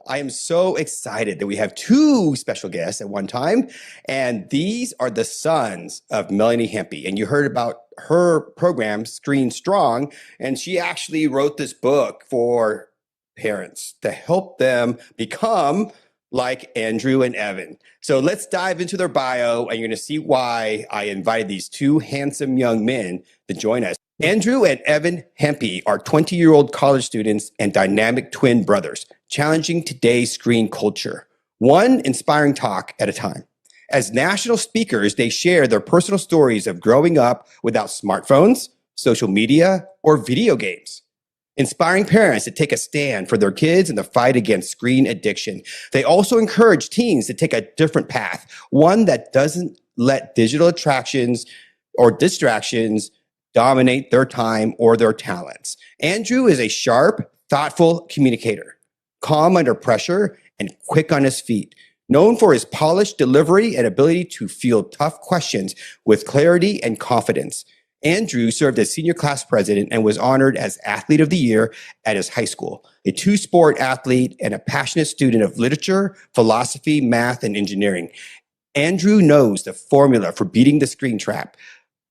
I am so excited that we have two special guests at one time, and these are the sons of Melanie Hempy. And you heard about her program, Screen Strong, and she actually wrote this book for parents to help them become like Andrew and Evan. So let's dive into their bio, and you're going to see why I invited these two handsome young men to join us. Andrew and Evan Hempy are 20-year-old college students and dynamic twin brothers, challenging today's screen culture, one inspiring talk at a time. As national speakers, they share their personal stories of growing up without smartphones, social media, or video games, inspiring parents to take a stand for their kids in the fight against screen addiction. They also encourage teens to take a different path, one that doesn't let digital attractions or distractions dominate their time or their talents. Andrew is a sharp, thoughtful communicator, calm under pressure and quick on his feet, known for his polished delivery and ability to field tough questions with clarity and confidence. Andrew served as senior class president and was honored as Athlete of the Year at his high school, a two-sport athlete and a passionate student of literature, philosophy, math, and engineering. Andrew knows the formula for beating the screen trap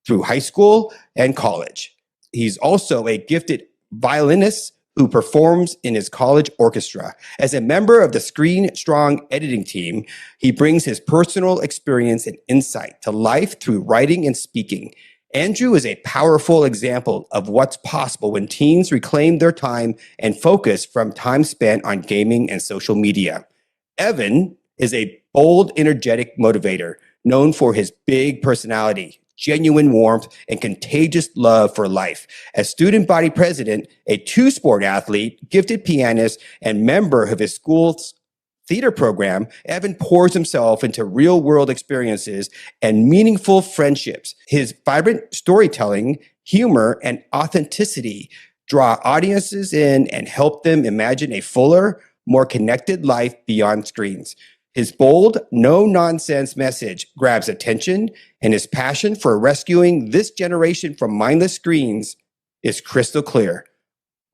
through high school and college. He's also a gifted violinist who performs in his college orchestra. As a member of the Screen Strong editing team, he brings his personal experience and insight to life through writing and speaking. Andrew is a powerful example of what's possible when teens reclaim their time and focus from time spent on gaming and social media. Evan is a bold, energetic motivator, known for his big personality, genuine warmth, and contagious love for life. As student body president, a two-sport athlete, gifted pianist, and member of his school's theater program, Evan pours himself into real-world experiences and meaningful friendships. His vibrant storytelling, humor, and authenticity draw audiences in and help them imagine a fuller, more connected life beyond screens. His bold, no-nonsense message grabs attention, and his passion for rescuing this generation from mindless screens is crystal clear.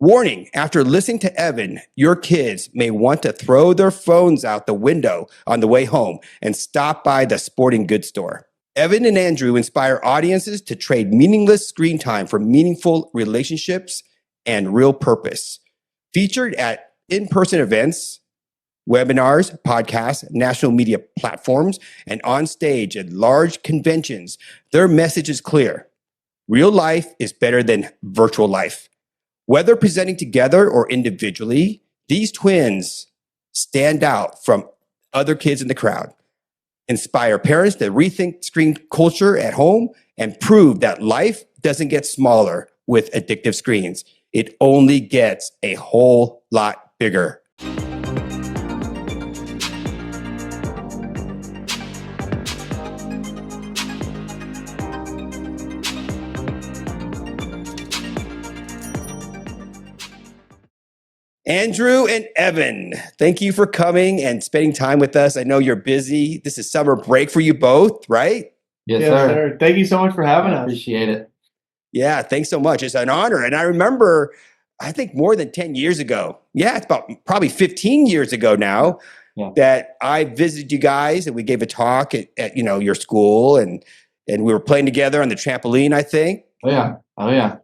Warning, after listening to Evan, your kids may want to throw their phones out the window on the way home and stop by the sporting goods store. Evan and Andrew inspire audiences to trade meaningless screen time for meaningful relationships and real purpose. Featured at in-person events, webinars, podcasts, national media platforms, and on stage at large conventions, their message is clear. Real life is better than virtual life. Whether presenting together or individually, these twins stand out from other kids in the crowd, inspire parents to rethink screen culture at home, and prove that life doesn't get smaller with addictive screens. It only gets a whole lot bigger. Andrew and Evan, thank you for coming and spending time with us. I know you're busy. This is summer break for you both, right? Yes, sir. Thank you so much for having us. Appreciate it. Yeah, thanks so much. It's an honor. And I remember, I think more than 10 years ago, it's about probably 15 years ago now, that I visited you guys and we gave a talk at your school and we were playing together on the trampoline, I think. Oh, yeah.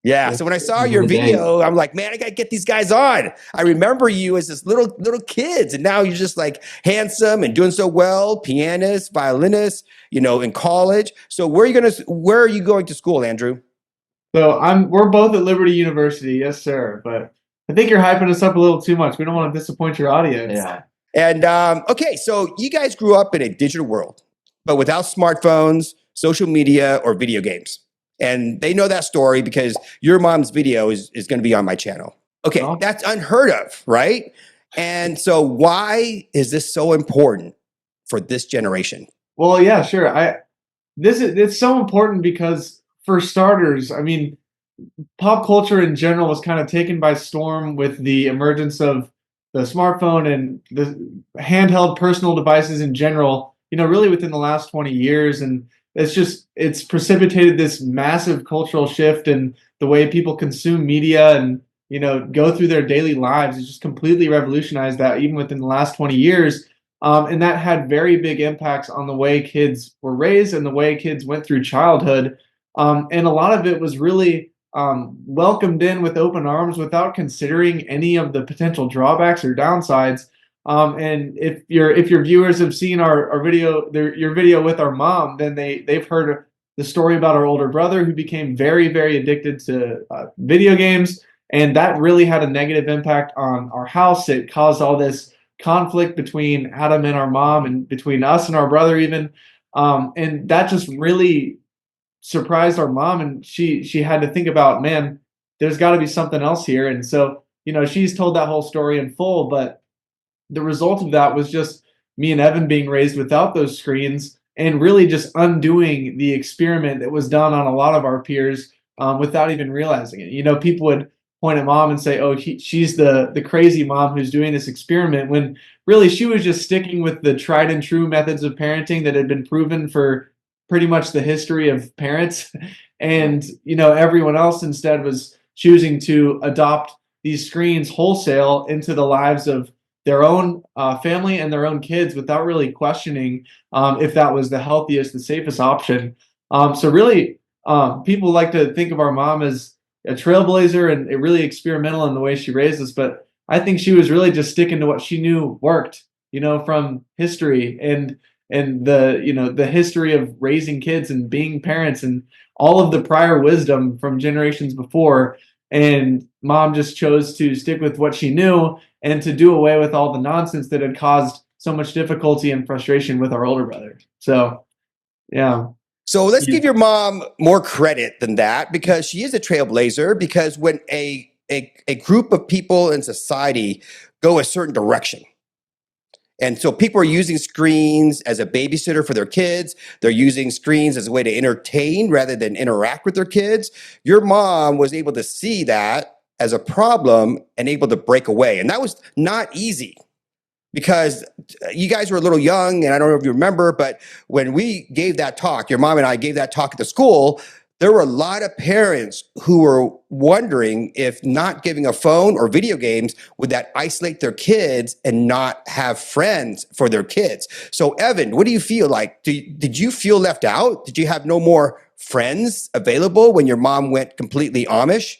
Yeah. So when I saw your video, I'm like, man, I got to get these guys on. I remember you as this little kids, and now you're just like handsome and doing so well, pianist, violinist, in college. So where are you going to school, Andrew? So we're both at Liberty University, yes, sir. But I think you're hyping us up a little too much. We don't want to disappoint your audience. Yeah. And okay, so you guys grew up in a digital world, but without smartphones, social media, or video games. And they know that story because your mom's video is going to be on my channel. Okay, that's unheard of, right? And so why is this so important for this generation? Well, yeah, sure. It's so important because, for starters, I mean, pop culture in general was kind of taken by storm with the emergence of the smartphone and the handheld personal devices in general, really within the last 20 years. And it's precipitated this massive cultural shift in the way people consume media and go through their daily lives. It just completely revolutionized that even within the last 20 years. And that had very big impacts on the way kids were raised and the way kids went through childhood. And a lot of it was really welcomed in with open arms without considering any of the potential drawbacks or downsides. And if your viewers have seen our video, your video with our mom, then they've heard the story about our older brother who became very, very addicted to video games. And that really had a negative impact on our house. It caused all this conflict between Adam and our mom and between us and our brother even. And that just really surprised our mom. And she had to think about, man, there's got to be something else here. And so, she's told that whole story in full, but the result of that was just me and Evan being raised without those screens and really just undoing the experiment that was done on a lot of our peers without even realizing it. People would point at mom and say, oh, she's the crazy mom who's doing this experiment, when really she was just sticking with the tried and true methods of parenting that had been proven for pretty much the history of parents. And, everyone else instead was choosing to adopt these screens wholesale into the lives of their own family and their own kids without really questioning if that was the healthiest, the safest option. So really, people like to think of our mom as a trailblazer and really experimental in the way she raised us, but I think she was really just sticking to what she knew worked, from history and the history of raising kids and being parents and all of the prior wisdom from generations before. And mom just chose to stick with what she knew and to do away with all the nonsense that had caused so much difficulty and frustration with our older brother. So, yeah. So let's give your mom more credit than that, because she is a trailblazer. Because when a group of people in society go a certain direction, and so people are using screens as a babysitter for their kids, they're using screens as a way to entertain rather than interact with their kids. Your mom was able to see that as a problem and able to break away. And that was not easy, because you guys were a little young, and I don't know if you remember, but when we gave that talk, your mom and I gave that talk at the school, there were a lot of parents who were wondering if not giving a phone or video games, would that isolate their kids and not have friends for their kids. So Evan, what do you feel like? Did you feel left out? Did you have no more friends available when your mom went completely Amish?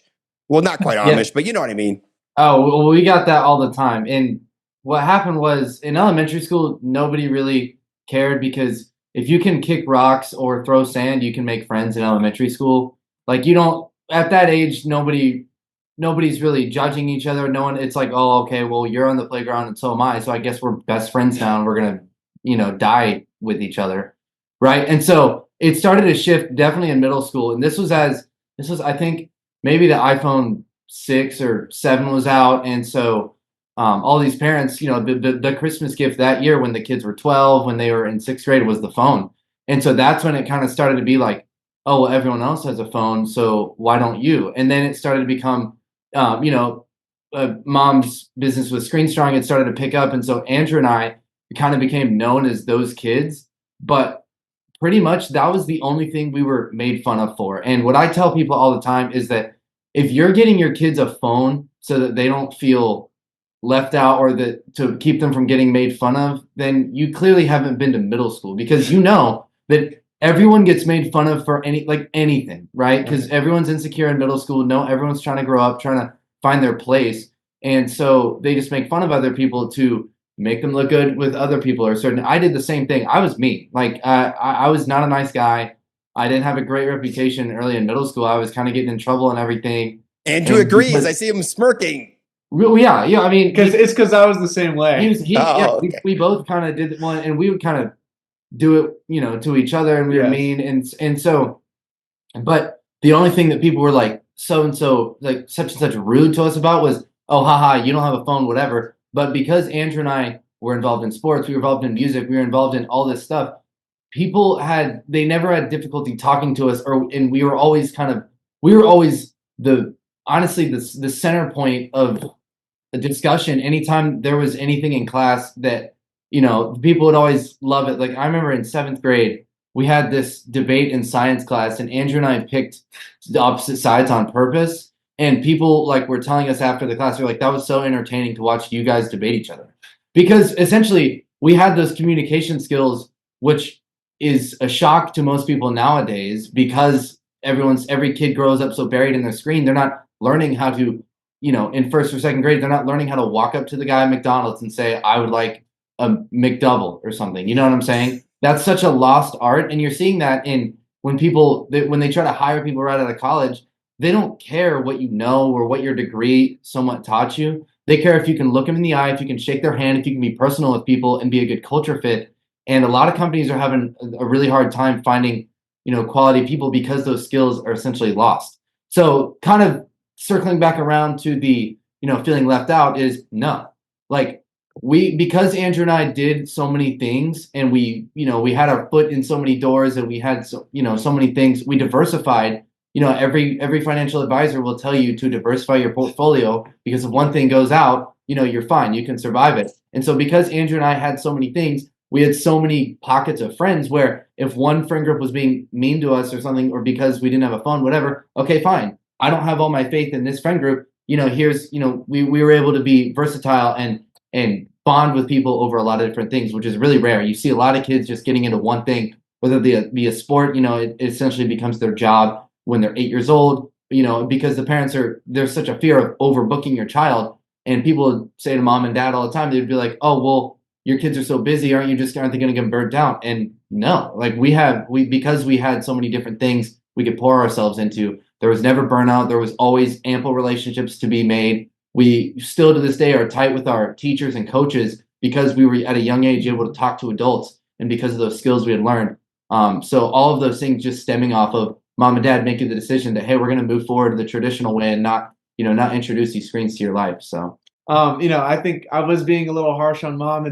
Well, not quite Amish, but you know what I mean. Oh, well, we got that all the time. And what happened was, in elementary school, nobody really cared, because if you can kick rocks or throw sand, you can make friends in elementary school. Like, you don't, at that age, nobody's really judging each other. No one, it's like, oh, okay, well, you're on the playground and so am I. So I guess we're best friends now and we're going to, die with each other. Right. And so it started to shift definitely in middle school. And this was, I think, maybe the iPhone 6 or 7 was out. And so all these parents, the Christmas gift that year when the kids were 12, when they were in 6th grade, was the phone. And so that's when it kind of started to be like, oh, well, everyone else has a phone, so why don't you? And then it started to become, mom's business with Screen Strong. It started to pick up. And so Andrew and I kind of became known as those kids. But pretty much that was the only thing we were made fun of for. And what I tell people all the time is that if you're getting your kids a phone so that they don't feel left out or that to keep them from getting made fun of, then you clearly haven't been to middle school, because you know that everyone gets made fun of for anything, right? Because everyone's insecure in middle school. No, everyone's trying to grow up, trying to find their place. And so they just make fun of other people to make them look good with other people or certain. I did the same thing. I was me. Like I was not a nice guy. I didn't have a great reputation early in middle school. I was kind of getting in trouble and everything. Andrew agrees. I see him smirking. Yeah. I mean, because I was the same way. We both kind of did one, and we would kind of do it, to each other, and we were mean, and so. But the only thing that people were like, so and so, like such and such, rude to us about was, oh, haha, you don't have a phone, whatever. But because Andrew and I were involved in sports, we were involved in music, we were involved in all this stuff. They never had difficulty talking to us, and we were always the center point of a discussion. Anytime there was anything in class that, people would always love it. Like I remember in 7th grade, we had this debate in science class, and Andrew and I picked the opposite sides on purpose. And people like were telling us after the class, they're like, that was so entertaining to watch you guys debate each other. Because essentially we had those communication skills, which is a shock to most people nowadays because every kid grows up so buried in their screen. They're not learning how to, in first or second grade, they're not learning how to walk up to the guy at McDonald's and say, I would like a McDouble or something. You know what I'm saying? That's such a lost art. And you're seeing that when they try to hire people right out of college, they don't care what you know or what your degree somewhat taught you. They care if you can look them in the eye, if you can shake their hand, if you can be personal with people and be a good culture fit. And a lot of companies are having a really hard time finding, quality people because those skills are essentially lost. So kind of circling back around to the, feeling left out is no. Like because Andrew and I did so many things and we had our foot in so many doors and we had so many things, we diversified. Every financial advisor will tell you to diversify your portfolio because if one thing goes out, you're fine, you can survive it. And so because Andrew and I had so many things, we had so many pockets of friends where if one friend group was being mean to us or something, or because we didn't have a phone, whatever, okay, fine. I don't have all my faith in this friend group. Here's, we were able to be versatile and bond with people over a lot of different things, which is really rare. You see a lot of kids just getting into one thing, whether it be a sport, it essentially becomes their job when they're 8 years old, because the parents there's such a fear of overbooking your child. And people would say to mom and dad all the time, they'd be like, oh, well, your kids are so busy, aren't they going to get burnt out? And no, like because we had so many different things we could pour ourselves into, there was never burnout. There was always ample relationships to be made. We still to this day are tight with our teachers and coaches because we were at a young age able to talk to adults and because of those skills we had learned. So all of those things just stemming off of mom and dad making the decision that, hey, we're going to move forward the traditional way and not introduce these screens to your life. So, I think I was being a little harsh on mom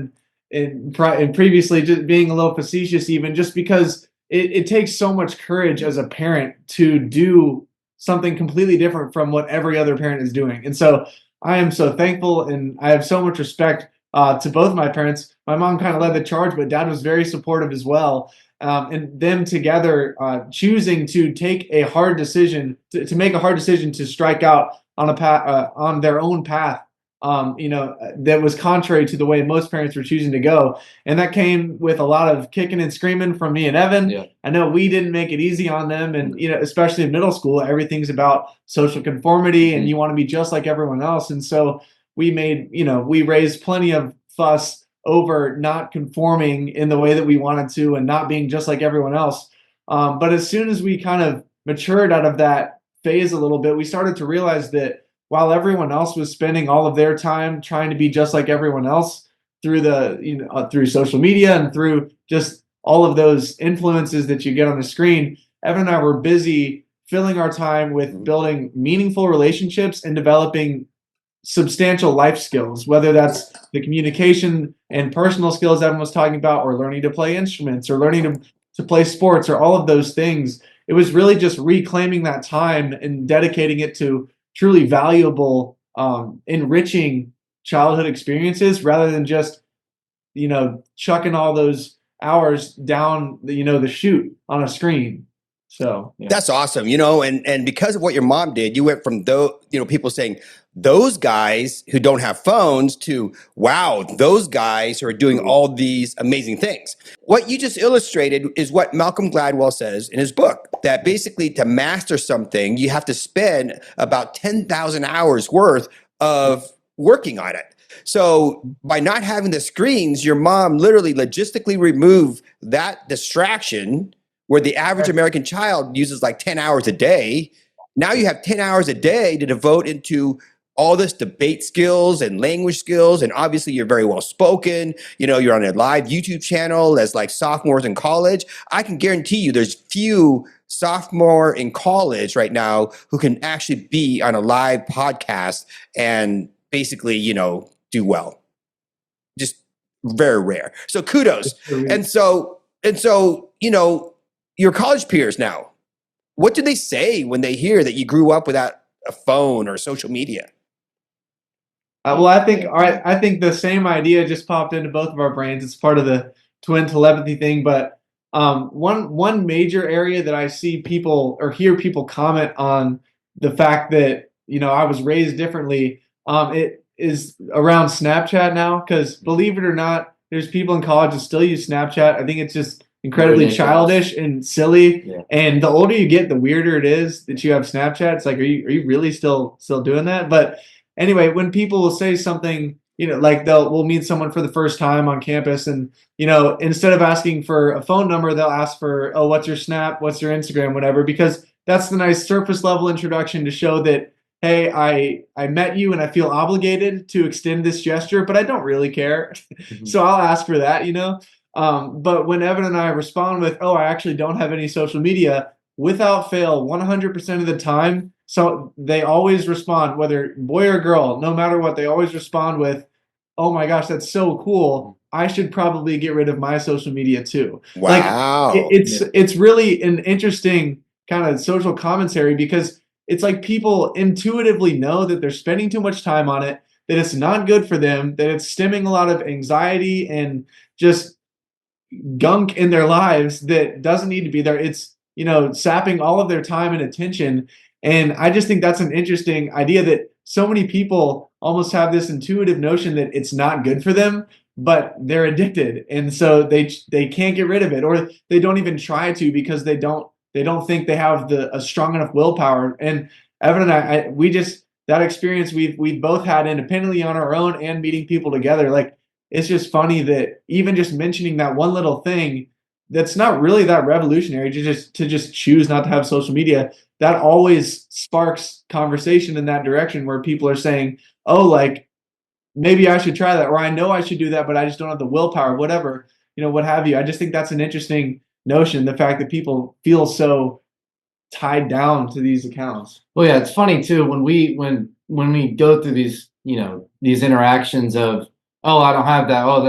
and previously just being a little facetious even just because it takes so much courage as a parent to do something completely different from what every other parent is doing. And so I am so thankful and I have so much respect to both my parents. My mom kind of led the charge, but dad was very supportive as well. And them together choosing to take a hard decision, to make a hard decision to strike out on a path, on their own path, that was contrary to the way most parents were choosing to go. And that came with a lot of kicking and screaming from me and Evan. Yeah. I know we didn't make it easy on them. And, especially in middle school, everything's about social conformity and you want to be just like everyone else. And so we raised plenty of fuss over not conforming in the way that we wanted to and not being just like everyone else. But as soon as we kind of matured out of that phase a little bit, we started to realize that while everyone else was spending all of their time trying to be just like everyone else through through social media and through just all of those influences that you get on the screen, Evan and I were busy filling our time with building meaningful relationships and developing substantial life skills, whether that's the communication and personal skills Evan was talking about, or learning to play instruments, or learning to play sports, or all of those things. It was really just reclaiming that time and dedicating it to truly valuable, enriching childhood experiences rather than just, chucking all those hours down the chute on a screen. So yeah. That's awesome. And because of what your mom did, you went from people saying those guys who don't have phones to, wow, those guys who are doing all these amazing things. What you just illustrated is what Malcolm Gladwell says in his book, that basically to master something, you have to spend about 10,000 hours worth of working on it. So by not having the screens, your mom literally logistically removed that distraction where the average American child uses like 10 hours a day. Now you have 10 hours a day to devote into all this debate skills and language skills. And obviously you're very well spoken. You're on a live YouTube channel as like sophomores in college. I can guarantee you there's few sophomore in college right now who can actually be on a live podcast and basically, do well. Just very rare. So kudos. And so, your college peers now, what do they say when they hear that you grew up without a phone or social media? Well, I think the same idea just popped into both of our brains. It's part of the twin telepathy thing. But one major area that I see people or hear people comment on the fact that I was raised differently. It is around Snapchat now, because believe it or not, there's people in college that still use Snapchat. I think it's just incredibly Ridiculous. childish and silly. Yeah. And the older you get, the weirder it is that you have Snapchat. It's like, are you really still doing that? But anyway, when people will say something, like we'll meet someone for the first time on campus, and instead of asking for a phone number, they'll ask for, oh, what's your Snap, what's your Instagram, whatever, because that's the nice surface level introduction to show that, hey, I met you and I feel obligated to extend this gesture, but I don't really care. So I'll ask for that, But when Evan and I respond with, oh, I actually don't have any social media, without fail, 100% of the time, so they always respond, whether boy or girl, no matter what, they always respond with, oh my gosh, that's so cool. I should probably get rid of my social media too. Wow. It's really an interesting kind of social commentary, because it's like people intuitively know that they're spending too much time on it, that it's not good for them, that it's stemming a lot of anxiety and just gunk in their lives that doesn't need to be there. It's, sapping all of their time and attention. And I just think that's an interesting idea, that so many people almost have this intuitive notion that it's not good for them, but they're addicted. And so they can't get rid of it, or they don't even try to, because they don't think they have a strong enough willpower. And Evan and I we just, that experience we've both had independently on our own and meeting people together. Like, it's just funny that even just mentioning that one little thing that's not really that revolutionary, to just choose not to have social media, that always sparks conversation in that direction, where people are saying, oh, like, maybe I should try that, or I know I should do that, but I just don't have the willpower, whatever, what have you. I just think that's an interesting notion, the fact that people feel so tied down to these accounts. Well, yeah, it's funny too when we go through these, these interactions of, oh, I don't have that. Oh,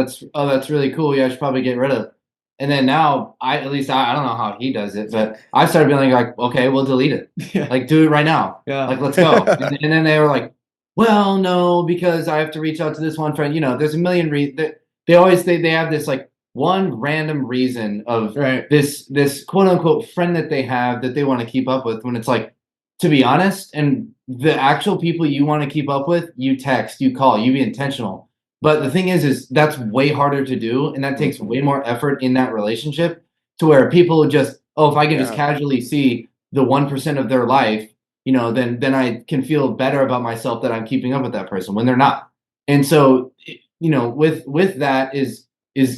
that's really cool. Yeah, I should probably get rid of. And then now, I don't know how he does it, but I started being like, okay, we'll delete it. Yeah. Like, do it right now. Yeah. Like, let's go. And then they were like, well, no, because I have to reach out to this one friend. There's a million reasons. They have this like one random reason of Right. this quote unquote friend that they have that they want to keep up with, when it's like, to be honest, and the actual people you want to keep up with, you text, you call, you be intentional. But the thing is that's way harder to do, and that takes way more effort in that relationship, to where people just, oh, if I can just casually see the 1% of their life, then I can feel better about myself that I'm keeping up with that person, when they're not. And so, with that is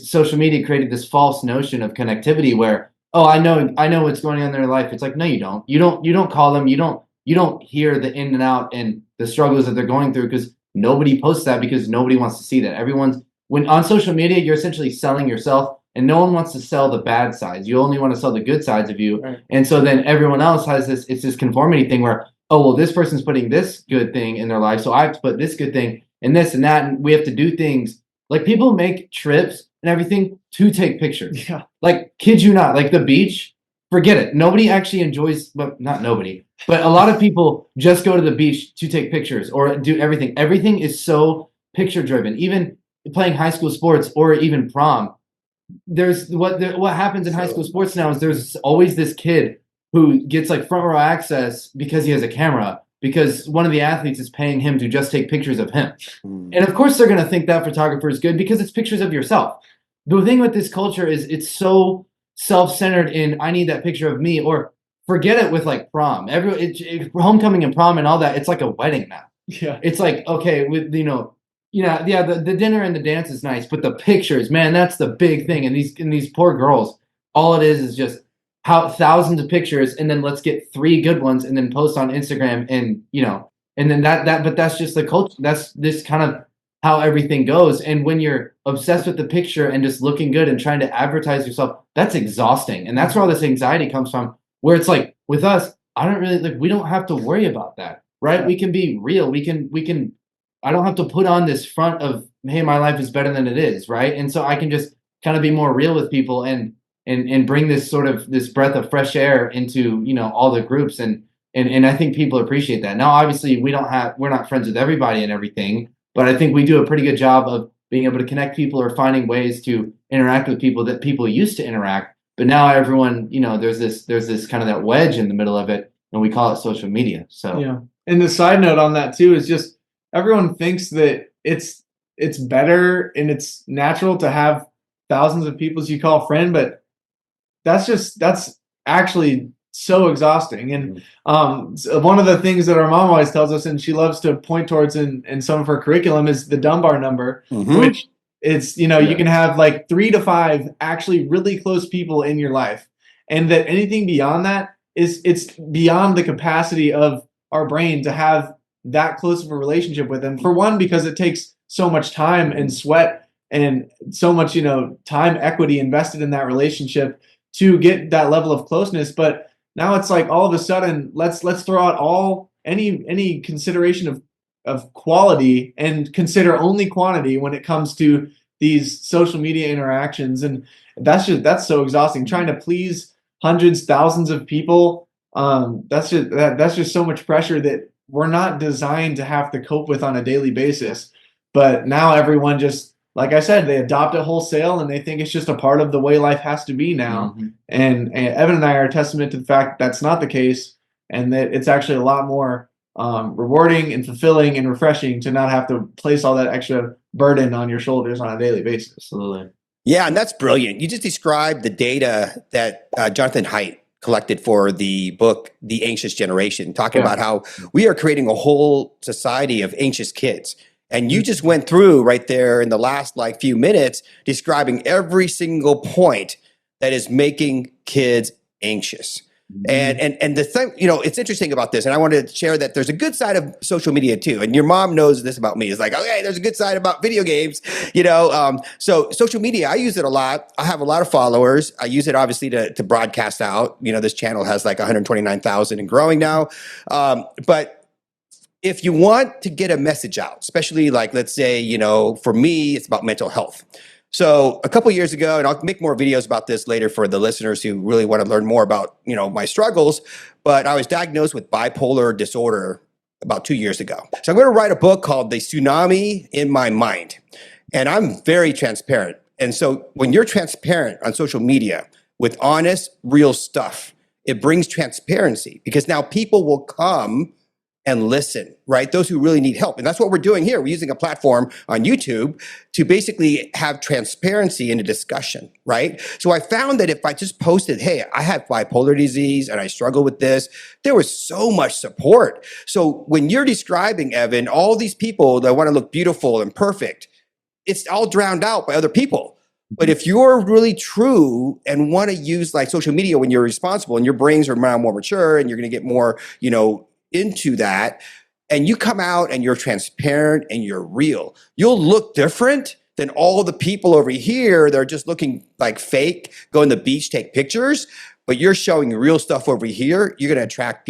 social media created this false notion of connectivity, where, oh, I know what's going on in their life. It's like, no, you don't. You don't call them. You don't hear the in and out and the struggles that they're going through, because nobody posts that, because nobody wants to see that. When on social media, you're essentially selling yourself, and no one wants to sell the bad sides. You only want to sell the good sides of you. Right. And so then everyone else has this conformity thing where, oh, well, this person's putting this good thing in their life, so I have to put this good thing and this and that, and we have to do things. Like, people make trips and everything to take pictures. Yeah. Like, kid you not, like the beach, forget it. Nobody actually enjoys, well, not nobody, but a lot of people just go to the beach to take pictures or do everything. Everything is so picture driven. Even playing high school sports or even prom, there's what happens in high school sports now is there's always this kid who gets like front row access because he has a camera, because one of the athletes is paying him to just take pictures of him. And of course they're going to think that photographer is good, because it's pictures of yourself. The thing with this culture is it's so self-centered in, I need that picture of me, or forget it with like prom. Homecoming and prom and all that, it's like a wedding now. Yeah. It's like, okay, with the dinner and the dance is nice, but the pictures, man, that's the big thing. And these poor girls, all it is just how thousands of pictures, and then let's get 3 good ones and then post on Instagram, and and then but that's just the culture. That's this kind of how everything goes. And when you're obsessed with the picture and just looking good and trying to advertise yourself, that's exhausting. And that's where all this anxiety comes from, where it's like, with us, we don't have to worry about that, right? We can be real. We can, I don't have to put on this front of, hey, my life is better than it is, right? And so I can just kind of be more real with people and bring this sort of this breath of fresh air into, all the groups. And I think people appreciate that. Now, obviously we're not friends with everybody and everything, but I think we do a pretty good job of being able to connect people or finding ways to interact with people that people used to interact. But now everyone, there's this kind of that wedge in the middle of it, and we call it social media. So yeah. And the side note on that too is just everyone thinks that it's better and it's natural to have thousands of people as you call friend, but that's actually so exhausting. And one of the things that our mom always tells us, and she loves to point towards in some of her curriculum, is the Dunbar number, which it's, you can have like 3 to 5 actually really close people in your life, and that anything beyond that it's beyond the capacity of our brain to have that close of a relationship with them. For one, because it takes so much time and sweat and so much, time equity invested in that relationship to get that level of closeness. But now it's like all of a sudden, let's throw out any consideration of quality and consider only quantity when it comes to these social media interactions. And that's so exhausting, trying to please hundreds, thousands of people. That's just so much pressure that we're not designed to have to cope with on a daily basis. But now everyone just, like I said, they adopt it wholesale and they think it's just a part of the way life has to be now. And Evan and I are a testament to the fact that that's not the case, and that it's actually a lot more rewarding and fulfilling and refreshing to not have to place all that extra burden on your shoulders on a daily basis. Absolutely. Yeah, and that's brilliant. You just described the data that Jonathan Haidt collected for the book, The Anxious Generation, talking about how we are creating a whole society of anxious kids. And you just went through right there in the last few minutes describing every single point that is making kids anxious. And the thing, it's interesting about this, and I wanted to share that there's a good side of social media too. And your mom knows this about me. It's like, okay, there's a good side about video games, So social media, I use it a lot. I have a lot of followers. I use it obviously to broadcast out. This channel has like 129,000 and growing now. But if you want to get a message out, especially let's say, for me, it's about mental health. So a couple of years ago, and I'll make more videos about this later for the listeners who really want to learn more about, my struggles, but I was diagnosed with bipolar disorder about 2 years ago. So I'm going to write a book called The Tsunami in My Mind. And I'm very transparent. And so when you're transparent on social media with honest, real stuff, it brings transparency, because now people will come and listen, right? Those who really need help. And that's what we're doing here. We're using a platform on YouTube to basically have transparency in a discussion, right? So I found that if I just posted, hey, I have bipolar disease and I struggle with this, there was so much support. So when you're describing, Evan, all these people that want to look beautiful and perfect, it's all drowned out by other people. But if you're really true and want to use social media when you're responsible and your brains are now more mature and you're going to get more, into that, and you come out and you're transparent and you're real, you'll look different than all the people over here. They're just looking like fake, go on the beach, take pictures, but you're showing real stuff over here. You're going to attract,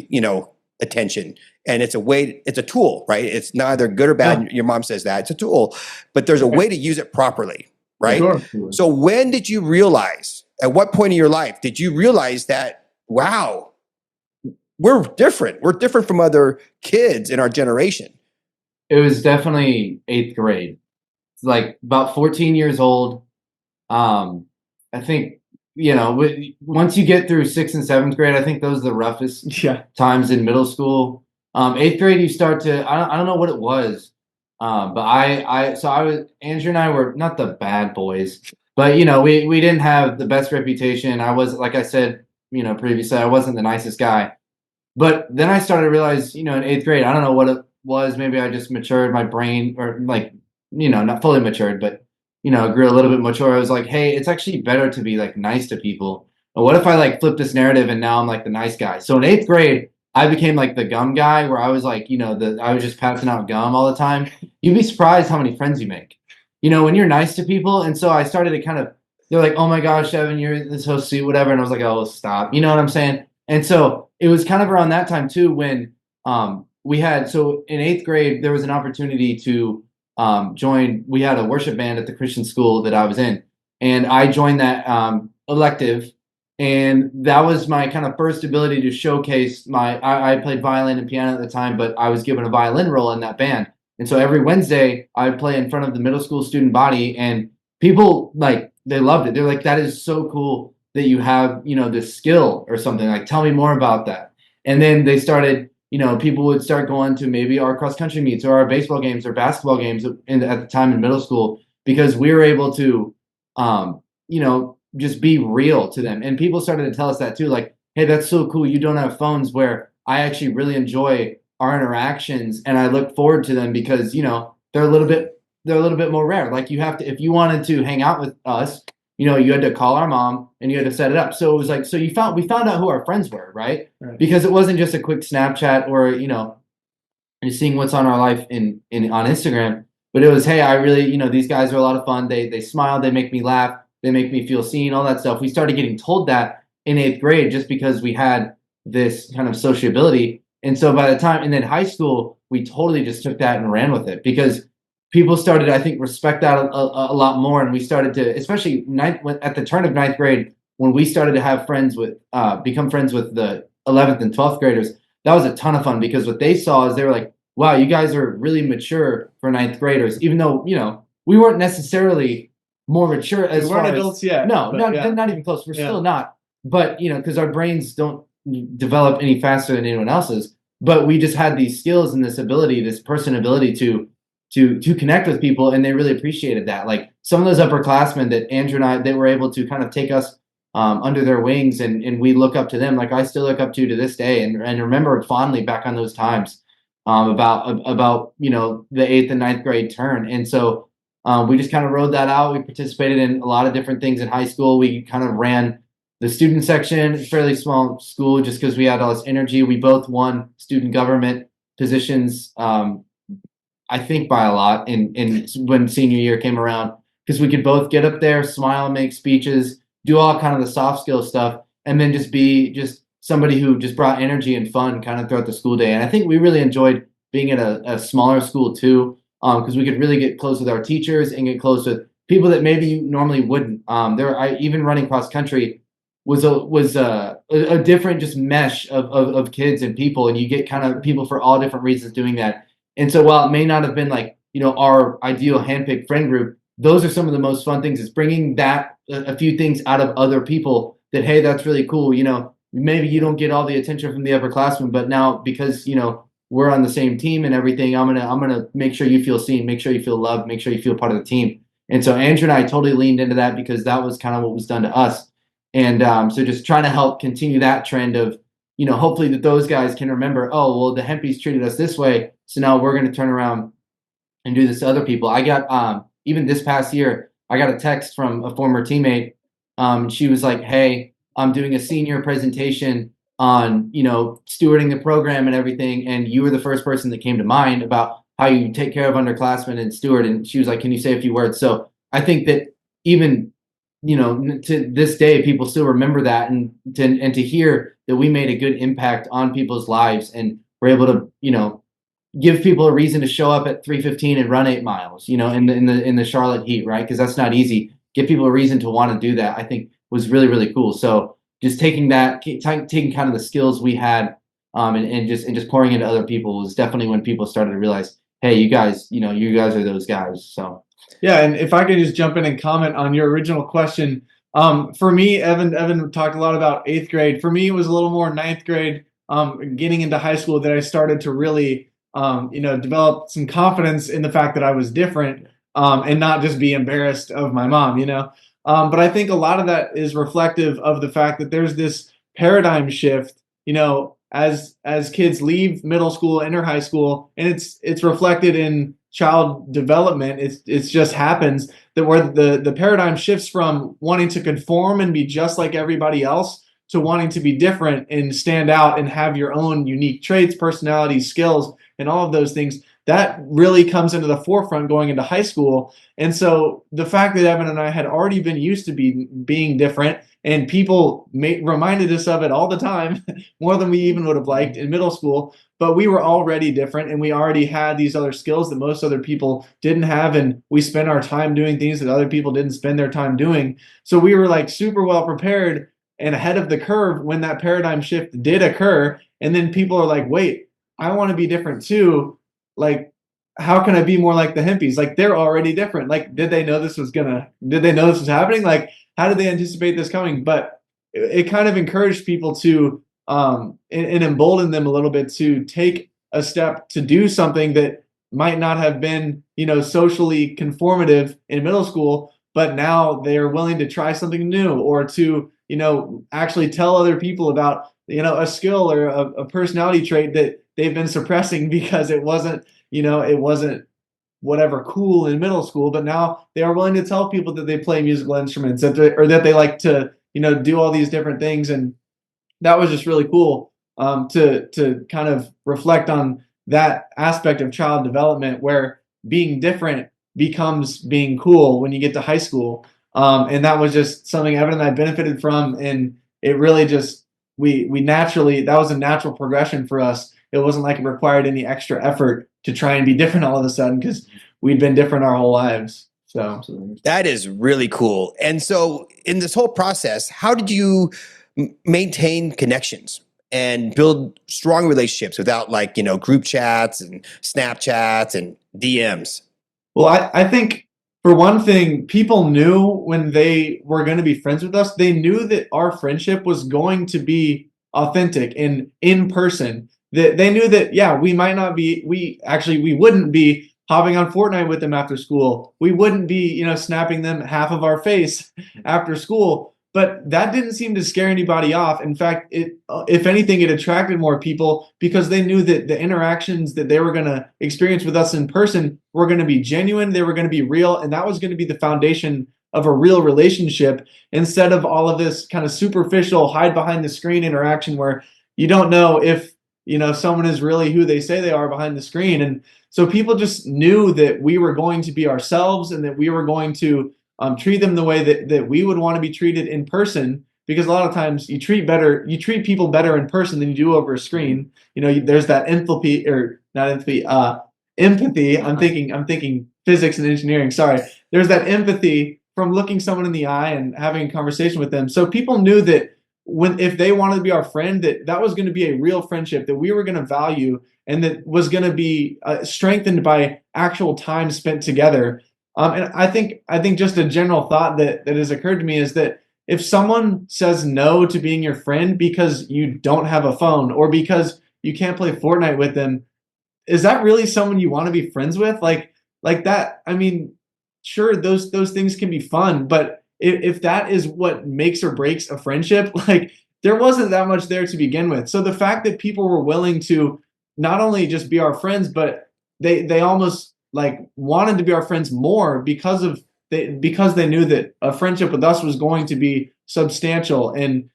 attention. And it's a tool, right? It's neither good or bad. Yeah. Your mom says that it's a tool, but there's a way to use it properly, right? Sure. So when did you realize, at what point in your life did you realize that, wow, we're different. We're different from other kids in our generation? It was definitely 8th grade. It's like about 14 years old. I think, once you get through 6th and 7th grade, I think those are the roughest times in middle school. 8th grade, you start to, I don't know what it was. But Andrew and I were not the bad boys, but, we didn't have the best reputation. I was, like I said, previously, I wasn't the nicest guy. But then I started to realize, in 8th grade, I don't know what it was. Maybe I just matured my brain, or not fully matured, but, grew a little bit mature. I was like, hey, it's actually better to be nice to people. But what if I flip this narrative and now I'm the nice guy? So in 8th grade, I became the gum guy, where I was I was just passing out gum all the time. You'd be surprised how many friends you make, when you're nice to people. And so I started to they're like, oh my gosh, Evan, you're so sweet, whatever. And I was like, oh, stop. You know what I'm saying? And so it was kind of around that time too, when we had, so in 8th grade, there was an opportunity to join. We had a worship band at the Christian school that I was in, and I joined that elective. And that was my kind of first ability to showcase I played violin and piano at the time, but I was given a violin role in that band. And so every Wednesday I would play in front of the middle school student body, and people they loved it. They're like, that is so cool that you have, this skill or something. Tell me more about that. And then they started, people would start going to maybe our cross country meets or our baseball games or basketball games at the time in middle school, because we were able to, just be real to them. And people started to tell us that too, like, hey, that's so cool. You don't have phones, where I actually really enjoy our interactions and I look forward to them because, they're a little bit more rare. Like, you have to, if you wanted to hang out with us, you had to call our mom and you had to set it up. So it was like, we found out who our friends were, right? Because it wasn't just a quick Snapchat or, just seeing what's on our life on Instagram, but it was, hey, I really, these guys are a lot of fun. They smile, they make me laugh, they make me feel seen, all that stuff. We started getting told that in 8th grade just because we had this kind of sociability. And so by the time, and then high school, we totally just took that and ran with it, because people started, I think, respect that a lot more. And we started to, especially at the turn of 9th grade, when we started to have become friends with the 11th and 12th graders, that was a ton of fun, because what they saw is they were like, wow, you guys are really mature for 9th graders, even though, we weren't necessarily more mature as We far weren't as adults yet. No, but not even close. We're still not. But, because our brains don't develop any faster than anyone else's. But we just had these skills and this ability, this person ability to connect with people, and they really appreciated that. Like, some of those upperclassmen that Andrew and I, they were able to kind of take us under their wings, and we look up to them. Like, I still look up to this day, and remember fondly back on those times about the 8th and 9th grade turn. And so we just kind of rode that out. We participated in a lot of different things in high school. We kind of ran the student section, fairly small school, just because we had all this energy. We both won student government positions, I think by a lot, in when senior year came around, because we could both get up there, smile, make speeches, do all kind of the soft skill stuff, and then just be just somebody who just brought energy and fun kind of throughout the school day. And I think we really enjoyed being at a smaller school too, because we could really get close with our teachers and get close with people that maybe you normally wouldn't. Even running cross country was a different just mesh of kids and people, and you get kind of people for all different reasons doing that. And so while it may not have been like, our ideal handpicked friend group, those are some of the most fun things. Is bringing that a few things out of other people that, hey, that's really cool. Maybe you don't get all the attention from the upperclassmen, but now because, we're on the same team and everything, I'm gonna make sure you feel seen, make sure you feel loved, make sure you feel part of the team. And so Andrew and I totally leaned into that, because that was kind of what was done to us. And so just trying to help continue that trend of, hopefully that those guys can remember, oh, well, the Hempies treated us this way, so now we're going to turn around and do this to other people. I got, even this past year, I got a text from a former teammate. She was like, hey, I'm doing a senior presentation on, stewarding the program and everything, and you were the first person that came to mind about how you take care of underclassmen and steward. And she was like, can you say a few words? So I think that even, to this day, people still remember that, and to hear that we made a good impact on people's lives, and we're able to, give people a reason to show up at 3:15 and run 8 miles, in the Charlotte heat, right? Because that's not easy. Give people a reason to want to do that, I think, was really, really cool. So just taking kind of the skills we had, and just pouring into other people was definitely when people started to realize, hey, you guys are those guys. So yeah, and if I could just jump in and comment on your original question, for me, Evan talked a lot about 8th grade. For me, it was a little more 9th grade, getting into high school, that I started to really, develop some confidence in the fact that I was different, and not just be embarrassed of my mom. But I think a lot of that is reflective of the fact that there's this paradigm shift, as kids leave middle school, enter high school, and it's reflected in child development. It just happens that where the paradigm shifts from wanting to conform and be just like everybody else to wanting to be different and stand out and have your own unique traits, personalities, skills, and all of those things. That really comes into the forefront going into high school. And so the fact that Evan and I had already been used to being different, and people reminded us of it all the time, more than we even would have liked in middle school, but we were already different, and we already had these other skills that most other people didn't have, and we spent our time doing things that other people didn't spend their time doing. So we were like super well prepared and ahead of the curve when that paradigm shift did occur. And then people are like, wait, I want to be different too. Like, how can I be more like the Hempies? Like, they're already different. Like, did they know this was happening? Like, how did they anticipate this coming? But it kind of encouraged people to and embolden them a little bit to take a step to do something that might not have been, socially conformative in middle school, but now they are willing to try something new, or to, actually tell other people about, a skill or a personality trait that they've been suppressing because it wasn't, it wasn't whatever cool in middle school, but now they are willing to tell people that they play musical instruments, or that they like to, do all these different things. And that was just really cool, to kind of reflect on that aspect of child development, where being different becomes being cool when you get to high school. And that was just something Evan and I benefited from, and it really just, we naturally, that was a natural progression for us. It wasn't like it required any extra effort to try and be different all of a sudden, because we'd been different our whole lives. So That is really cool. And so in this whole process, how did you maintain connections and build strong relationships without, like, group chats and Snapchats and DMs? Well, I think, for one thing, people knew when they were going to be friends with us, they knew that our friendship was going to be authentic and in person. That they knew that, yeah, we might not be, we wouldn't be hopping on Fortnite with them after school. We wouldn't be, snapping them half of our face after school. But that didn't seem to scare anybody off. In fact, if anything, it attracted more people, because they knew that the interactions that they were going to experience with us in person were going to be genuine, they were going to be real, and that was going to be the foundation of a real relationship, instead of all of this kind of superficial, hide behind the screen interaction where you don't know if, someone is really who they say they are behind the screen. And so people just knew that we were going to be ourselves, and that we were going to treat them the way that we would want to be treated in person, because a lot of times you treat people better in person than you do over a screen. There's that empathy, or not empathy, empathy. I'm thinking physics and engineering. Sorry. There's that empathy from looking someone in the eye and having a conversation with them. So people knew that if they wanted to be our friend, that was going to be a real friendship that we were going to value, and that was going to be strengthened by actual time spent together. And I think just a general thought that has occurred to me is that if someone says no to being your friend because you don't have a phone, or because you can't play Fortnite with them, is that really someone you want to be friends with? Like that. I mean, sure, those things can be fun, but if that is what makes or breaks a friendship, like, there wasn't that much there to begin with. So the fact that people were willing to not only just be our friends, but they almost like wanted to be our friends more, because they knew that a friendship with us was going to be substantial and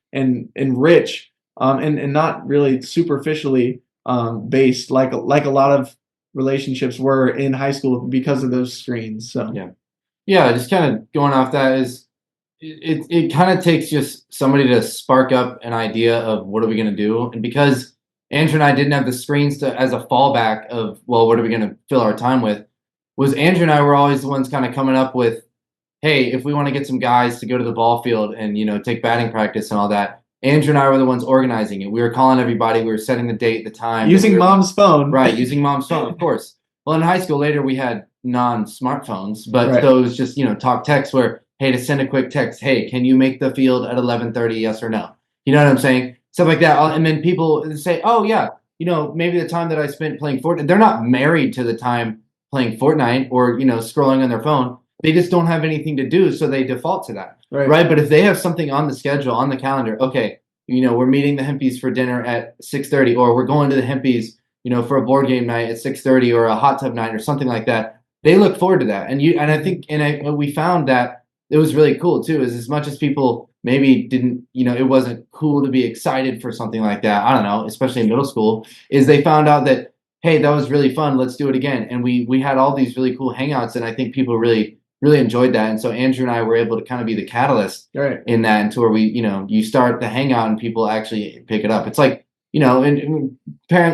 rich, and not really superficially based, like a lot of relationships were in high school because of those screens. So yeah, just kind of going off that, is it kind of takes just somebody to spark up an idea of what are we going to do. And because Andrew and I didn't have the screens as a fallback of, well, what are we going to fill our time with, was Andrew and I were always the ones kind of coming up with, hey, if we want to get some guys to go to the ball field and, take batting practice and all that, Andrew and I were the ones organizing it. We were calling everybody. We were setting the date, the time. Using mom's phone. Right, using mom's phone, of course. Well, in high school later, we had non-smartphones, but Right. so it was just, talk text where, hey, to send a quick text, hey, can you make the field at 11:30, yes or no? You know what I'm saying? Stuff like that. And then people say, oh, yeah, maybe the time that I spent playing Fortnite, they're not married to the time playing Fortnite or, scrolling on their phone. They just don't have anything to do, so they default to that. Right. But if they have something on the schedule, on the calendar, okay, we're meeting the Hempies for dinner at 6:30, or we're going to the Hempies, for a board game night at 6:30, or a hot tub night or something like that. They look forward to that. And I think we found that it was really cool too, is as much as people maybe didn't, it wasn't cool to be excited for something like that, I don't know, especially in middle school, is they found out that, hey, that was really fun, let's do it again. And we had all these really cool hangouts, and I think people really enjoyed that. And so Andrew and I were able to kind of be the catalyst in that, and to where we, you start the hangout and people actually pick it up. It's like, and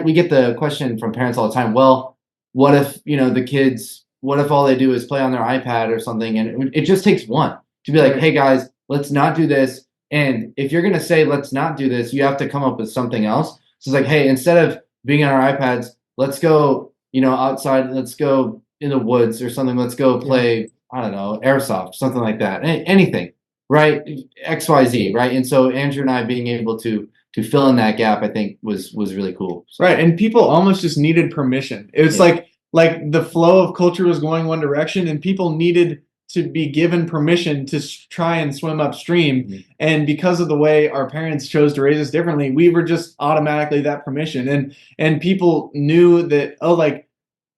we get the question from parents all the time, well, what if, the kids, what if all they do is play on their iPad or something? And it just takes one to be like, hey guys, let's not do this. And if you're going to say, let's not do this, you have to come up with something else. So it's like, hey, instead of being on our iPads, let's go, outside, let's go in the woods or something. Let's go play, I don't know, airsoft, something like that. Anything, right? XYZ, right? And so Andrew and I being able to to fill in that gap, I think was really cool. So, Right, and people almost just needed permission. It was like the flow of culture was going one direction, and people needed to be given permission to try and swim upstream. Mhm. And because of the way our parents chose to raise us differently, we were just automatically that permission. And people knew that, oh, like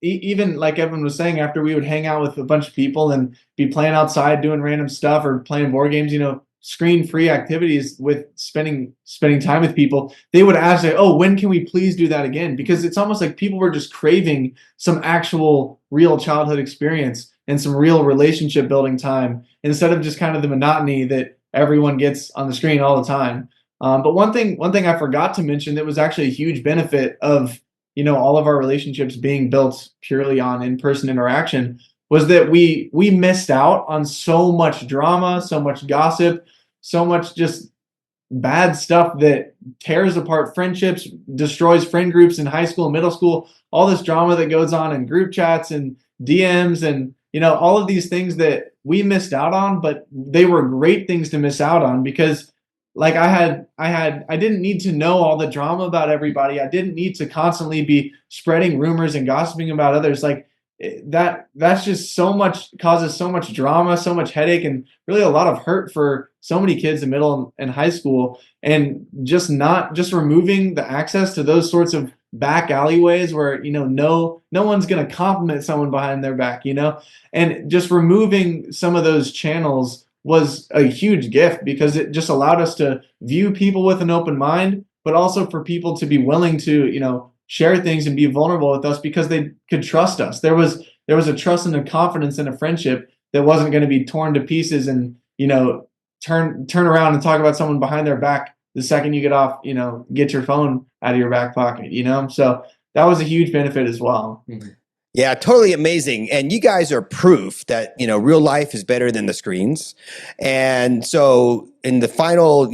even like Evan was saying, after we would hang out with a bunch of people and be playing outside doing random stuff or playing board games, screen-free activities with spending time with people, they would ask, like, oh, when can we please do that again? Because it's almost like people were just craving some actual real childhood experience and some real relationship building time instead of just kind of the monotony that everyone gets on the screen all the time. But one thing I forgot to mention that was actually a huge benefit of all of our relationships being built purely on in-person interaction was that we missed out on so much drama, so much gossip, so much just bad stuff that tears apart friendships, destroys friend groups in high school and middle school, all this drama that goes on in group chats and DMs and all of these things that we missed out on, but they were great things to miss out on because like I didn't need to know all the drama about everybody. I didn't need to constantly be spreading rumors and gossiping about others. Like that's just so much causes so much drama, so much headache, and really a lot of hurt for so many kids in middle and high school. And just removing the access to those sorts of back alleyways where no one's gonna compliment someone behind their back, and just removing some of those channels was a huge gift because it just allowed us to view people with an open mind, but also for people to be willing to, share things and be vulnerable with us because they could trust us. There was a trust and a confidence in a friendship that wasn't going to be torn to pieces and, turn around and talk about someone behind their back the second you get off, get your phone out of your back pocket, So that was a huge benefit as well. mm-hmm. Yeah, totally amazing. And you guys are proof that, real life is better than the screens. And so in the final,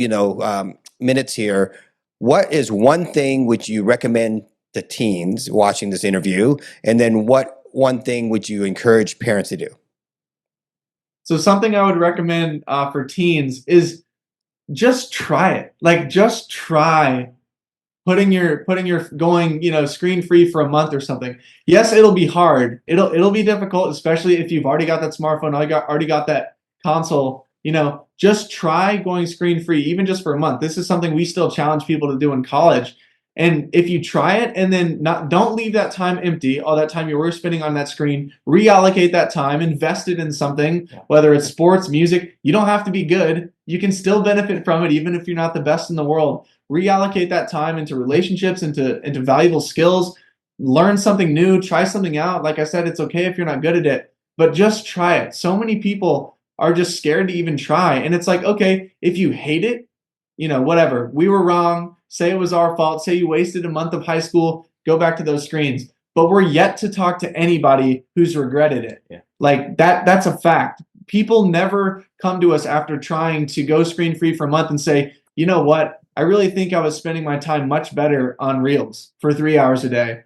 minutes here, what is one thing which you recommend the teens watching this interview? And then what one thing would you encourage parents to do? So something I would recommend for teens is just try it. Like just try putting your going screen free for a month or something. Yes, it'll be hard. It'll be difficult, especially if you've already got that smartphone, already got that console. Just try going screen free, even just for a month. This is something we still challenge people to do in college. And if you try it and then don't leave that time empty, all that time you were spending on that screen, reallocate that time, invest it in something, whether it's sports, music. You don't have to be good. You can still benefit from it, even if you're not the best in the world. Reallocate that time into relationships, into valuable skills, learn something new, try something out. Like I said, it's okay if you're not good at it, but just try it. So many people are just scared to even try. And it's like, okay, if you hate it, whatever, we were wrong. Say it was our fault. Say you wasted a month of high school. Go back to those screens. But we're yet to talk to anybody who's regretted it. Yeah. Like that's a fact. People never come to us after trying to go screen free for a month and say, you know what? I really think I was spending my time much better on Reels for 3 hours a day.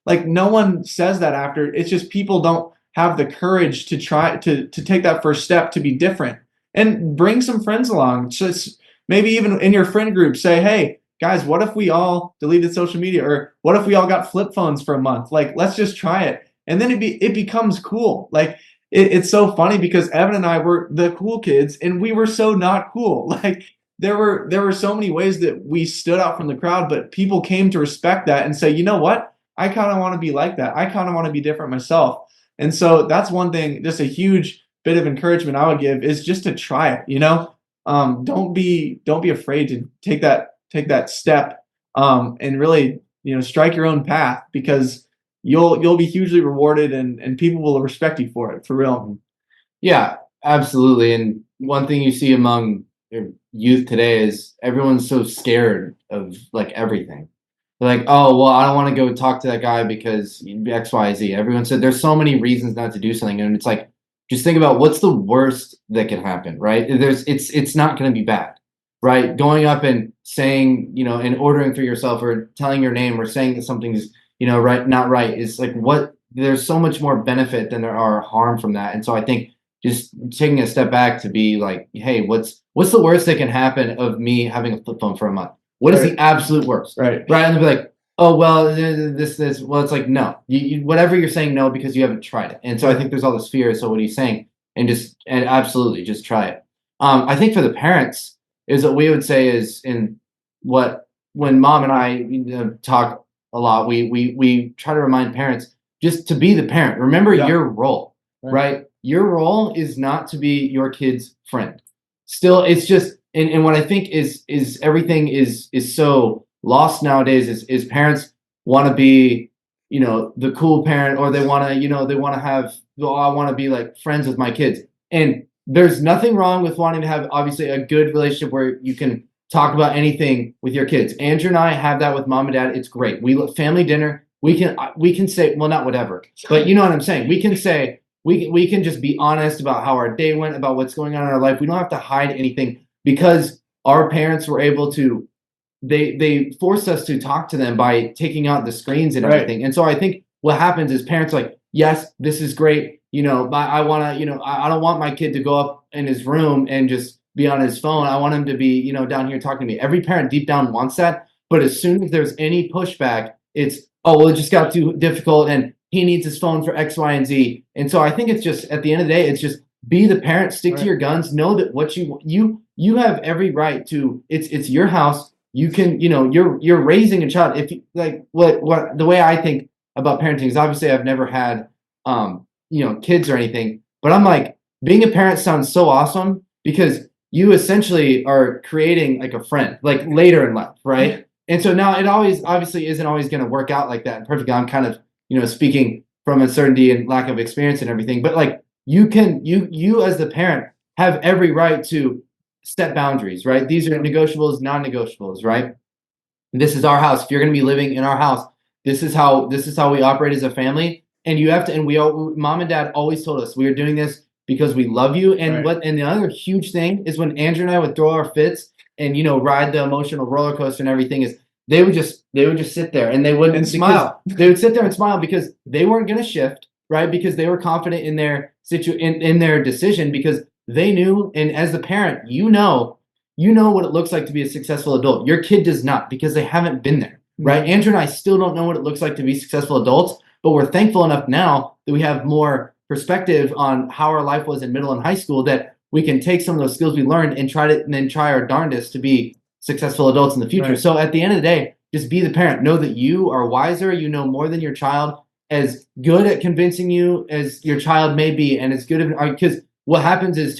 Like no one says that after. It's just people don't have the courage to try to take that first step to be different and bring some friends along. Just maybe even in your friend group, say, hey, guys, what if we all deleted social media? Or what if we all got flip phones for a month? Like, let's just try it. And then it becomes cool. Like, it's so funny because Evan and I were the cool kids and we were so not cool. Like, there were so many ways that we stood out from the crowd, but people came to respect that and say, you know what? I kind of want to be like that. I kind of want to be different myself. And so that's one thing, just a huge bit of encouragement I would give is just to try it, don't be afraid to take that step and really strike your own path because you'll be hugely rewarded and people will respect you for it, for real. Yeah, absolutely. And one thing you see among youth today is everyone's so scared of like everything. They're like, oh well, I don't want to go talk to that guy because X, Y, Z. Everyone said there's so many reasons not to do something, and it's like, just think about what's the worst that can happen, right? It's not going to be bad, right? Going up and saying, and ordering for yourself or telling your name or saying that something's, right, not right is like there's so much more benefit than there are harm from that. And so I think just taking a step back to be like, hey, what's the worst that can happen of me having a flip phone for a month? What is Right. the absolute worst? Right. Right. And they'll be like, oh, well, this. Well, it's like, no, whatever you're saying, no, because you haven't tried it. And so I think there's all this fear. So what are you saying? And absolutely just try it. I think for the parents is what we would say is when mom and I talk a lot, we try to remind parents just to be the parent. Remember your role, right? Your role is not to be your kid's friend. Still, it's just, and what I think is everything is so lost nowadays is parents want to be, the cool parent, or they want to, they want to have, oh, I want to be like friends with my kids. And there's nothing wrong with wanting to have obviously a good relationship where you can talk about anything with your kids. Andrew and I have that with mom and dad. It's great. We family dinner. We can say, well, not whatever, but you know what I'm saying. We can say we can just be honest about how our day went, about what's going on in our life. We don't have to hide anything because our parents were able to. They forced us to talk to them by taking out the screens and everything. And so I think what happens is parents are like, yes, this is great. But I want to, I don't want my kid to go up in his room and just be on his phone. I want him to be, down here talking to me. Every parent deep down wants that. But as soon as there's any pushback, it's, oh, well, it just got too difficult and he needs his phone for X, Y, and Z. And so I think it's just, at the end of the day, it's just be the parent, stick to your guns, know that what you have every right to, it's your house. You can, you're raising a child. If you like what the way I think about parenting is, obviously I've never had, kids or anything, but I'm like, being a parent sounds so awesome because you essentially are creating like a friend, like later in life. Right. And so now it obviously isn't always going to work out like that. And perfectly, I'm kind of, speaking from uncertainty and lack of experience and everything, but like you as the parent have every right to set boundaries, right? These are negotiables, non-negotiables, right? This is our house. If you're going to be living in our house, this is how we operate as a family. And you have to, and mom and dad always told us we are doing this because we love you. And and the other huge thing is when Andrew and I would throw our fits and, ride the emotional roller coaster and everything, is they would just sit there and they wouldn't smile. They would sit there and smile because they weren't going to shift, right? Because they were confident in their in their decision, because they knew. And as the parent, you know what it looks like to be a successful adult. Your kid does not, because they haven't been there, right? Andrew and I still don't know what it looks like to be successful adults, but we're thankful enough now that we have more perspective on how our life was in middle and high school, that we can take some of those skills we learned and try our darndest to be successful adults in the future. So at the end of the day, just be the parent. Know that you are wiser. You know more than your child. As good at convincing you as your child may be, and as good because what happens is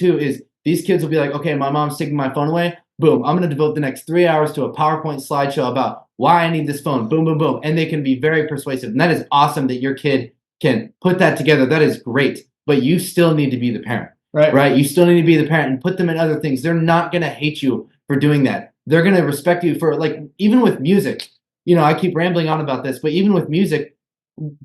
these kids will be like, okay, my mom's taking my phone away. Boom, I'm going to devote the next 3 hours to a PowerPoint slideshow about why I need this phone. Boom, boom, boom. And they can be very persuasive. And that is awesome that your kid can put that together. That is great. But you still need to be the parent, right? You still need to be the parent and put them in other things. They're not going to hate you for doing that. They're going to respect you for, like, even with music, I keep rambling on about this, but even with music,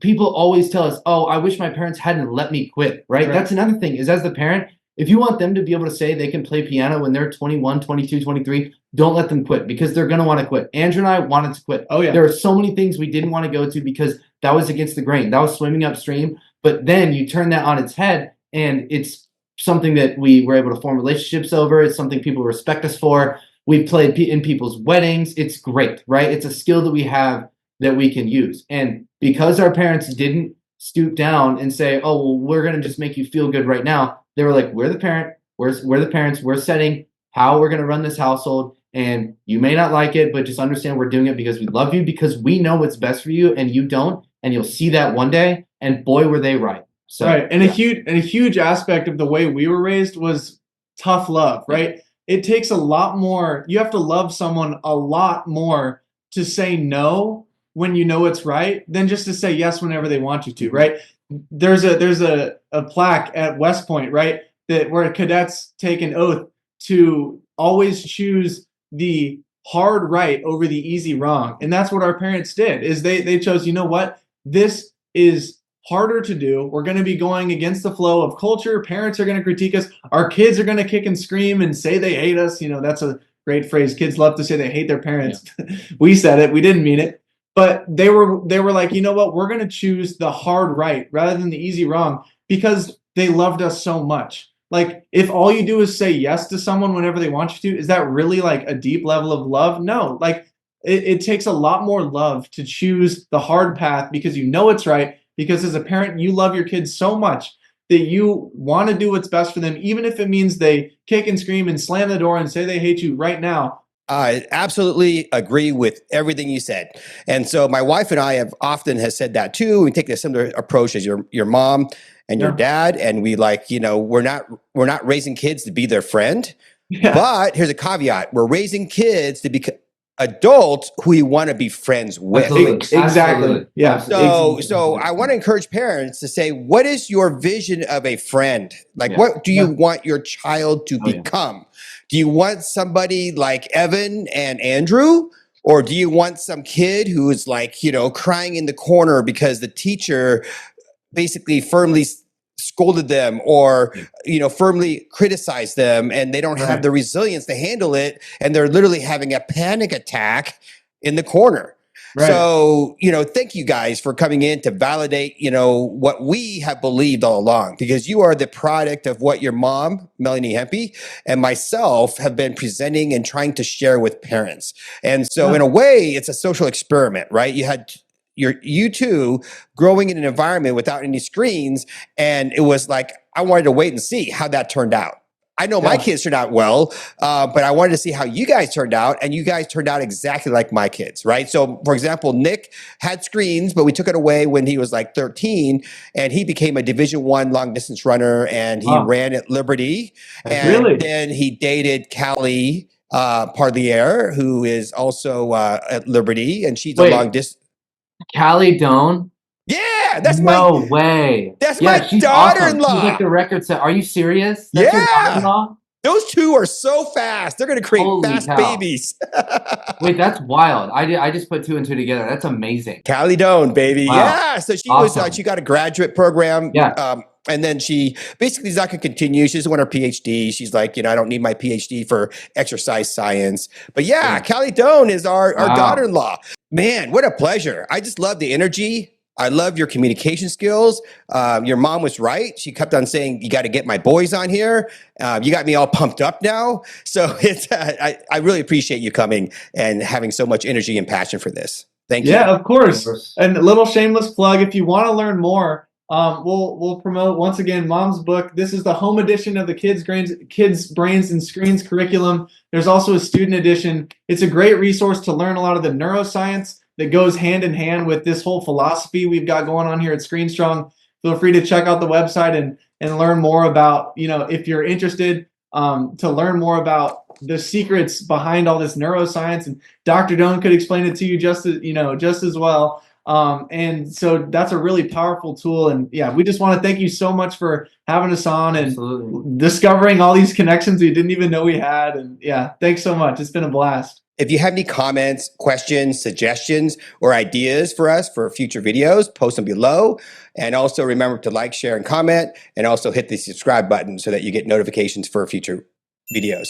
people always tell us, oh, I wish my parents hadn't let me quit, right? That's another thing, is as the parent, if you want them to be able to say they can play piano when they're 21, 22, 23, don't let them quit, because they're going to want to quit. Andrew and I wanted to quit. Oh, yeah. There are so many things we didn't want to go to because that was against the grain. That was swimming upstream. But then you turn that on its head, and it's something that we were able to form relationships over. It's something people respect us for. We played in people's weddings. It's great, right? It's a skill that we have that we can use. And because our parents didn't stoop down and say, oh, well, we're going to just make you feel good right now, they were like, we're the parent, we're the parents, we're setting how we're going to run this household. And you may not like it, but just understand we're doing it because we love you, because we know what's best for you and you don't. And you'll see that one day. And boy, were they right. So, and a huge aspect of the way we were raised was tough love, right? It takes a lot more. You have to love someone a lot more to say no when you know it's right than just to say yes whenever they want you to, right? There's a plaque at West Point, right, that where cadets take an oath to always choose the hard right over the easy wrong. And that's what our parents did, is they chose, you know what, this is harder to do. We're going to be going against the flow of culture. Parents are going to critique us. Our kids are going to kick and scream and say they hate us. That's a great phrase. Kids love to say they hate their parents. Yeah. We said it. We didn't mean it. But they were like, you know what? We're going to choose the hard right rather than the easy wrong, because they loved us so much. Like, if all you do is say yes to someone whenever they want you to, is that really like a deep level of love? No. Like, it takes a lot more love to choose the hard path because you know it's right. Because as a parent, you love your kids so much that you want to do what's best for them, even if it means they kick and scream and slam the door and say they hate you right now. I absolutely agree with everything you said. And so my wife and I have often has said that too. We take a similar approach as your mom and your dad. And we like, we're not raising kids to be their friend. Yeah. But here's a caveat. We're raising kids to be adults who we want to be friends with. Absolutely. Exactly. Absolutely. Yeah. Absolutely. So I want to encourage parents to say, what is your vision of a friend? Like, Yeah. what do you Yeah. want your child to become? Do you want somebody like Evan and Andrew? Or do you want some kid who is like, crying in the corner because the teacher basically firmly scolded them or, firmly criticized them and they don't have the resilience to handle it. And they're literally having a panic attack in the corner. Right. So, thank you guys for coming in to validate, what we have believed all along, because you are the product of what your mom, Melanie Hempy, and myself have been presenting and trying to share with parents. And so in a way, it's a social experiment, right? You two growing in an environment without any screens. And it was like, I wanted to wait and see how that turned out. I know my kids turned out well, but I wanted to see how you guys turned out, and you guys turned out exactly like my kids, right? So, for example, Nick had screens, but we took it away when he was like 13, and he became a Division I long distance runner, and he ran at Liberty, and then he dated Callie Parlier, who is also at Liberty, and she's a long distance. Callie Doan? Yeah, that's no way. That's my she's daughter-in-law. Awesome. She's like the record set. Are you serious? That's your daughter-in-law? Those two are so fast. They're going to create fast babies. Wait, that's wild. I just put two and two together. That's amazing. Callie Doan, baby. Wow. Yeah. So she was she got a graduate program. Yeah. And then she basically is not going to continue. She doesn't want her PhD. She's like, I don't need my PhD for exercise science. But Callie Doan is our daughter-in-law. Man, what a pleasure. I just love the energy. I love your communication skills. Your mom was right. She kept on saying, you got to get my boys on here. You got me all pumped up now. So it's I really appreciate you coming and having so much energy and passion for this. Thank you. Yeah, of course. And a little shameless plug, if you want to learn more, we'll promote once again Mom's book. This is the home edition of the Kids Brains and Screens curriculum. There's also a student edition. It's a great resource to learn a lot of the neuroscience that goes hand in hand with this whole philosophy we've got going on here at Screen Strong. Feel free to check out the website and learn more about, if you're interested to learn more about the secrets behind all this neuroscience. And Dr. Doan could explain it to you just as well. And so that's a really powerful tool. And we just want to thank you so much for having us on and discovering all these connections we didn't even know we had. And thanks so much. It's been a blast. If you have any comments, questions, suggestions, or ideas for us for future videos, post them below. And also remember to like, share, and comment, and also hit the subscribe button so that you get notifications for future videos.